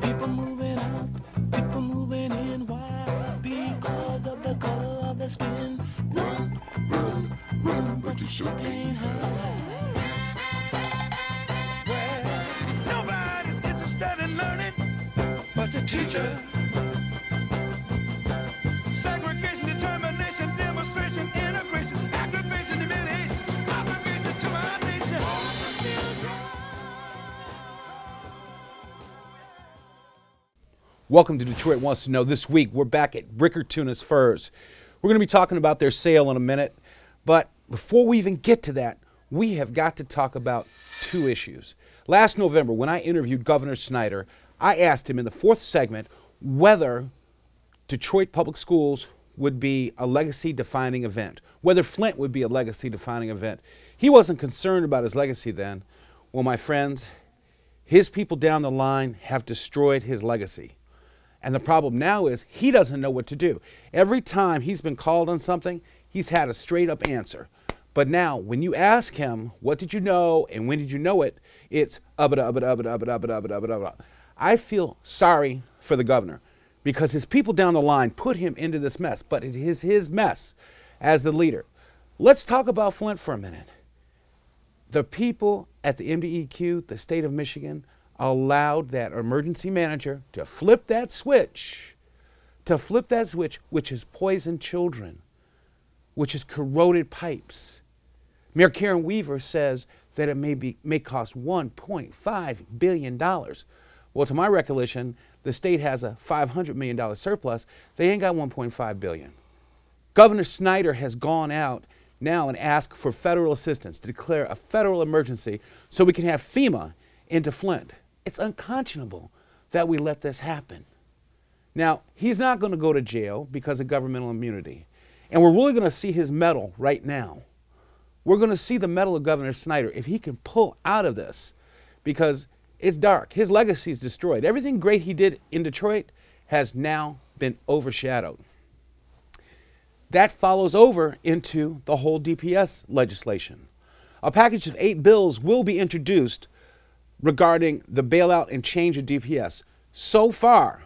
People moving out, people moving in. Why? Because of the color of their skin. Run, run, run, but you sure can't hide. Well, nobody's interested in learning but the teacher. Segregation, determination, demonstration, integration, aggravation, humiliation, obligation to our nation. Welcome to Detroit Wants to Know. This week, we're back at Ricker Tuna's Furs. We're going to be talking about their sale in a minute, but before we even get to that, we have got to talk about two issues. Last November, when I interviewed Governor Snyder, I asked him in the fourth segment whether Detroit Public Schools would be a legacy-defining event, whether Flint would be a legacy-defining event. He wasn't concerned about his legacy then. Well, my friends, his people down the line have destroyed his legacy. And the problem now is he doesn't know what to do. Every time he's been called on something, he's had a straight-up answer. But now, when you ask him, what did you know and when did you know it, it's I feel sorry for the governor because his people down the line put him into this mess, but it is his mess as the leader. Let's talk about Flint for a minute. The people at the MDEQ, the state of Michigan, allowed that emergency manager to flip that switch, which has poisoned children, which has corroded pipes. Mayor Karen Weaver says that it may cost $1.5 billion. Well, to my recollection, the state has a $500 million surplus. They ain't got $1.5 billion. Governor Snyder has gone out now and asked for federal assistance to declare a federal emergency so we can have FEMA into Flint. It's unconscionable that we let this happen. Now, he's not going to go to jail because of governmental immunity. And we're really going to see his mettle right now. We're going to see the mettle of Governor Snyder if he can pull out of this because it's dark. His legacy is destroyed. Everything great he did in Detroit has now been overshadowed. That follows over into the whole DPS legislation. A package of 8 bills will be introduced regarding the bailout and change of DPS. So far,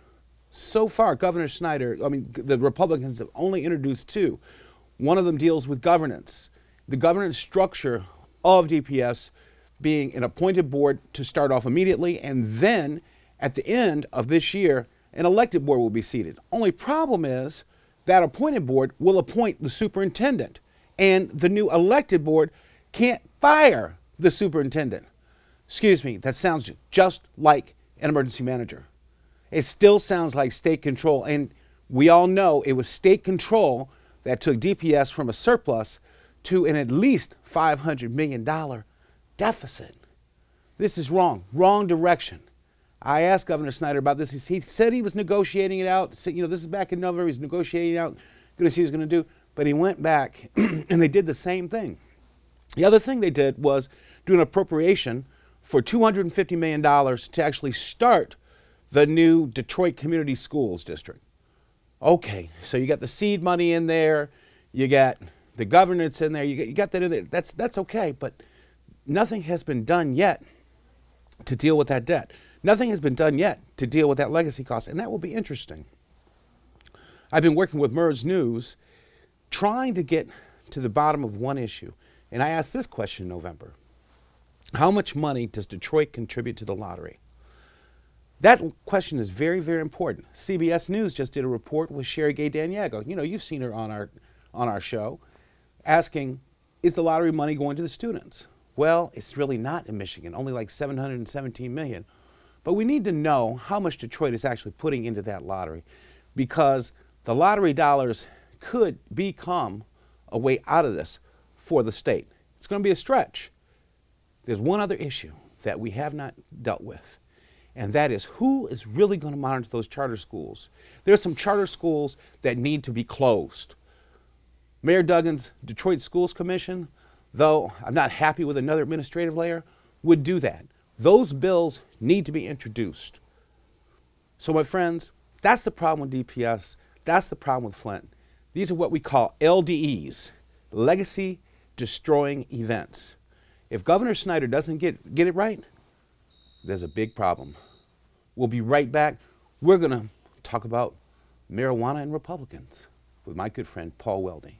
Governor Snyder, the Republicans have only introduced 2. One of them deals with governance. The governance structure of DPS being an appointed board to start off immediately, and then at the end of this year, an elected board will be seated. Only problem is that appointed board will appoint the superintendent, and the new elected board can't fire the superintendent. Excuse me, that sounds just like an emergency manager. It still sounds like state control, and we all know it was state control that took DPS from a surplus to an at least $500 million deficit. This is wrong direction. I asked Governor Snyder about this. He said he was negotiating it out. This is back in November. He's negotiating out, going to see what he's going to do. But he went back and they did the same thing. The other thing they did was do an appropriation for $250 million to actually start the new Detroit Community Schools District. Okay, so you got the seed money in there, you got the governance in there, you got that in there. That's okay, but nothing has been done yet to deal with that debt. Nothing has been done yet to deal with that legacy cost, and that will be interesting. I've been working with MERS News trying to get to the bottom of one issue, and I asked this question in November. How much money does Detroit contribute to the lottery? That question is very, very important. CBS News just did a report with Sherry Gay Daniego. You've seen her on our show, asking, is the lottery money going to the students? Well, it's really not in Michigan, only like $717 million. But we need to know how much Detroit is actually putting into that lottery, because the lottery dollars could become a way out of this for the state. It's going to be a stretch. There's one other issue that we have not dealt with, and that is who is really going to monitor those charter schools. There are some charter schools that need to be closed. Mayor Duggan's Detroit Schools Commission, though I'm not happy with another administrative layer, would do that. Those bills need to be introduced. So my friends, that's the problem with DPS. That's the problem with Flint. These are what we call LDEs, legacy destroying events. If Governor Snyder doesn't get it right, there's a big problem. We'll be right back. We're going to talk about marijuana and Republicans with my good friend Paul Welding.